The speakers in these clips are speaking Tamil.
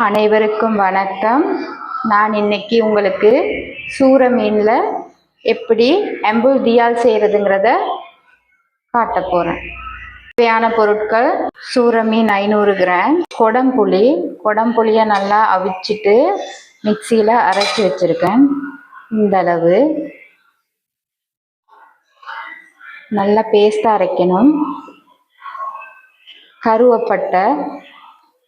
அனைவருக்கும் வணக்கம். நான் இன்னைக்கு உங்களுக்கு சூர மீனில் எப்படி எம்புல்தியால் செய்கிறதுங்கிறத காட்ட போகிறேன். தேவையான பொருட்கள்: சூர மீன் 500 கிராம், கொடம்புளியை நல்லா அவிச்சிட்டு மிக்சியில் அரைச்சி வச்சுருக்கேன். இந்த அளவு நல்லா பேஸ்ட்டாக அரைக்கணும்.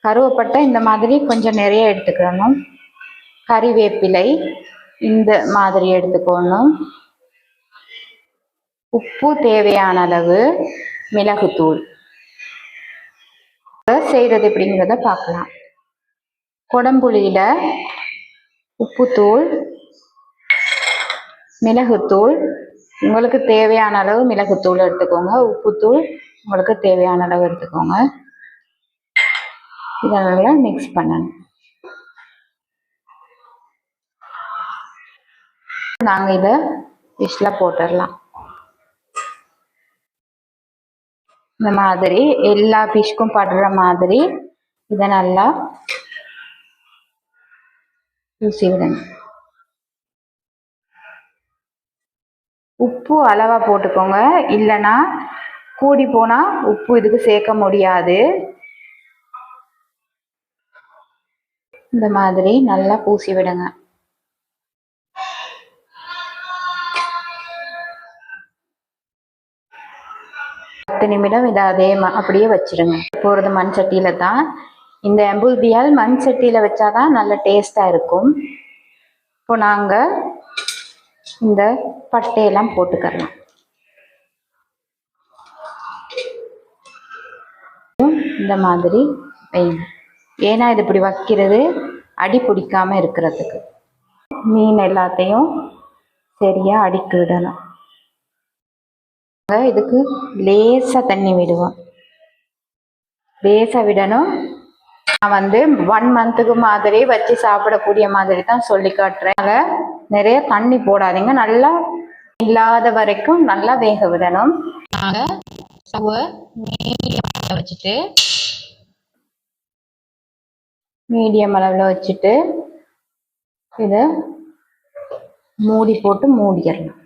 கருவேப்பட்டை இந்த மாதிரி கொஞ்சம் நிறைய எடுத்துக்கணும். கறிவேப்பிலை இந்த மாதிரி எடுத்துக்கணும். உப்பு தேவையான அளவு, மிளகுத்தூள். செய்கிறது எப்படிங்கிறத பார்க்கலாம். கொடம்புளியில் உப்புத்தூள், மிளகுத்தூள் உங்களுக்கு தேவையான அளவு மிளகுத்தூள் எடுத்துக்கோங்க. உப்புத்தூள் உங்களுக்கு தேவையான அளவு எடுத்துக்கோங்க. இதெல்லாம் மிக்ஸ் பண்ணணும். நாங்கள் இதை டிஷ்ஷில் போட்டுடலாம். இந்த மாதிரி எல்லா ஃபிஷ்க்கும் படுற மாதிரி இதை நல்லா ஊசி விடணும். உப்பு அளவாக போட்டுக்கோங்க, இல்லைன்னா கூடி போனால் உப்பு இதுக்கு சேர்க்க முடியாது. இந்த மாதிரி நல்லா பூசி விடுங்க. பத்து நிமிடம் இதை அப்படியே வச்சிடுங்க. போகிறது மண் சட்டியில தான். இந்த எம்புல்தியால் மண் சட்டியில வச்சாதான் நல்ல டேஸ்டா இருக்கும். இப்போ நாங்கள் இந்த பட்டையெல்லாம் போட்டுக்கலாம். இந்த மாதிரி வைங்க, ஏன்னா இது இப்படி வைக்கிறது அடி பிடிக்காம இருக்கிறதுக்கு. மீன் எல்லாத்தையும் சரியா அடுக்கி விடணும். இதுக்கு லேசா தண்ணி விடுவோம். லேசா விடணும். நான் 1 மந்த்துக்கு மாதிரி வச்சு சாப்பிடக்கூடிய மாதிரி தான் சொல்லி காட்டுறேன். நிறைய தண்ணி போடாதீங்க, நல்லா இல்லாத வரைக்கும் நல்லா வேக விடணும். மீடியம் அளவில் வச்சுட்டு இதை மூடி போட்டு மூடிடணும்.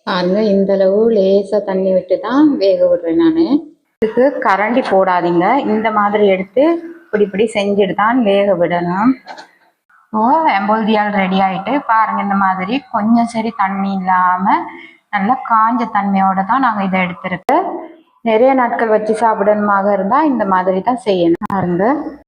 பாருங்க, இந்த அளவு லேசா தண்ணி விட்டு தான் வேக விடுறேன் நான். இதுக்கு கரண்டி போடாதீங்க, இந்த மாதிரி எடுத்து இப்படி செஞ்சுட்டு தான் வேக விடணும். எம்புல்தியால் ரெடி ஆயிட்டு பாருங்க. இந்த மாதிரி கொஞ்சம் சரி தண்ணி இல்லாம நல்லா காஞ்ச தன்மையோட தான் நாங்கள் இதை எடுத்துருக்கு. நிறைய நாட்கள் வச்சு சாப்பிடணுமாக இருந்தா இந்த மாதிரி தான் செய்யணும். பாருங்க,